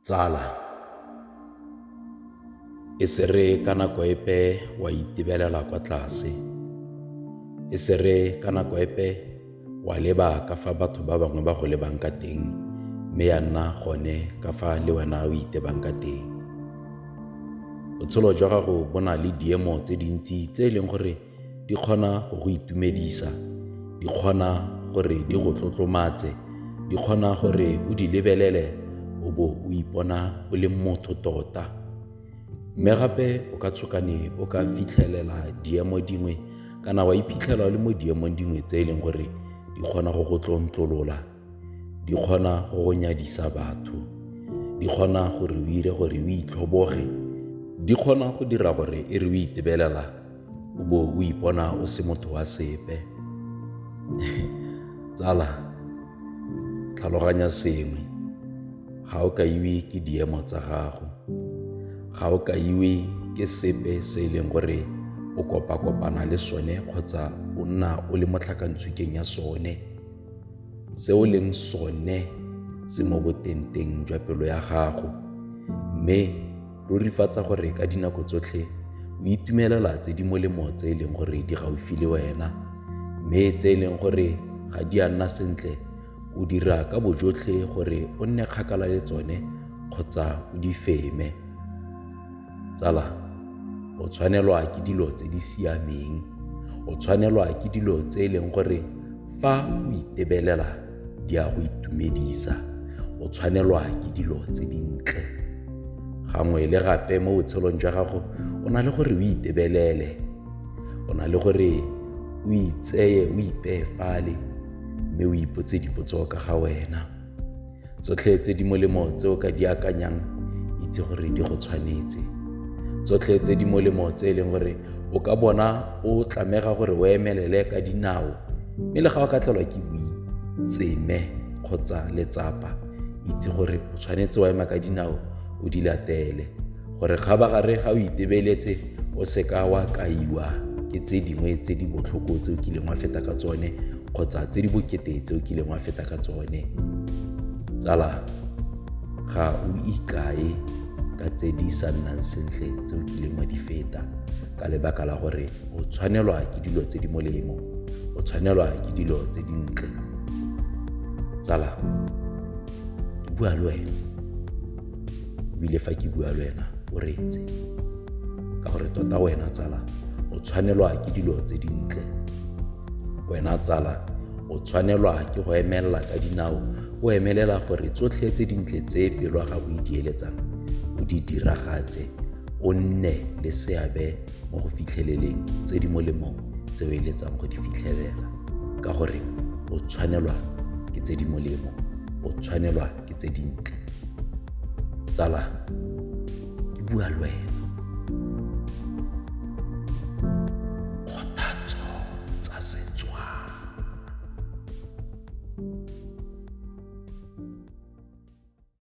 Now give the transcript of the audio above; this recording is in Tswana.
Tsala, e se re ka nako epe wa itebelela kwa tlase, e se re ka nako epe wa leba ka fa batho ba bangwe ba go lebang ka teng, mme ya nna gone ka fa le wena o itebang ka teng. Botshelo jwa gago bo na le diemo tse dintsi tse e leng gore di kgona go go itumedisa, di kgona gore di go tlotlomatse, di kgona gore o di lebelele o bo o ipona o le motho tota. Mme gape o ka tshokane o ka fitlhelela diemo dingwe kana wa iphitlhela le mo diemong dingwe tse e leng gore di kgona go go tlontlolola, di kgona go go nyadisa batho, di kgona gore o ire gore o itlhoboge, di kgona go dira gore e re o itebelela o bo o ipona o se motho wa sepe. Tsala, tlhaloganya sengwe, ga o kaiwe ke diemo tsa gago, ga o kaiwe ke sepe se e leng gore o kopa-kopana le sone kgotsa o nna o le mo tlhakantshuking ya sone. Se o leng sone se mo botenteng jwa pelo ya gago, mme rurifatsa gore ka dinako tsotlhe o itumelela tse di molemo tse e leng gore di gaufi le wena, mme tse e leng gore ga di a nna sentle o dira ka bojotlhe gore o nne kgakala le tsone kgotsa o di feme. Tsala, o tshwanelwa ke dilo tse di siameng, o tshwanelwa ke dilo tse e leng gore fa o itebelela di a go itumedisa, o tshwanelwa ke dilo tse dintle. Gangwe le gape mo botshelong jwa gago o na le gore o itebelele, o na le gore o itseye o ipeye fale, mme o ipotse dipotso ka ga wena. Tsotlhe tse di molemo tse o ka di akanyang itse gore di go tshwanetse, tsotlhe tse di molemo tse e leng gore o ka bona o tlamega gore o emelele ka dinao, mme le ga o ka tlelwa ke boitseme kgotsa letsapa, itse gore o tshwanetse wa ema ka dinao o di latele, gore ga ba gare ga o itebeletse o seka wa kaiwa ke tse dingwe tse di botlhoko tse o kileng wa feta ka tsone kgotsa tse di bokete tse o kileng wa feta ka tsone. Tsala, ga o ikae ka tse di sa nnang sentle tse o kileng wa di feta ka lebaka la gore o tshwanelwa ke dilo tse di molemo, o tshwanelwa ke dilo tse dintle. Tsala, ke bua le wena, ebile fa ke bua le wena o reetse, ka gore tota wena tsala o tshwanelwa ke dilo tse dintle. Wena tsala o tshwanelwa ke go emelela ka dinao, o emelela gore tsotlhe tse dintle tse pelo ya gago e di eletsang o di diragatse, o nne le seabe mo go fitlheleleng tse di molemo tse o eletsang go di fitlhelela, ka gore o tshwanelwa ke tse di molemo, o tshwanelwa ke tse dintle. Tsala, ke bua le wena,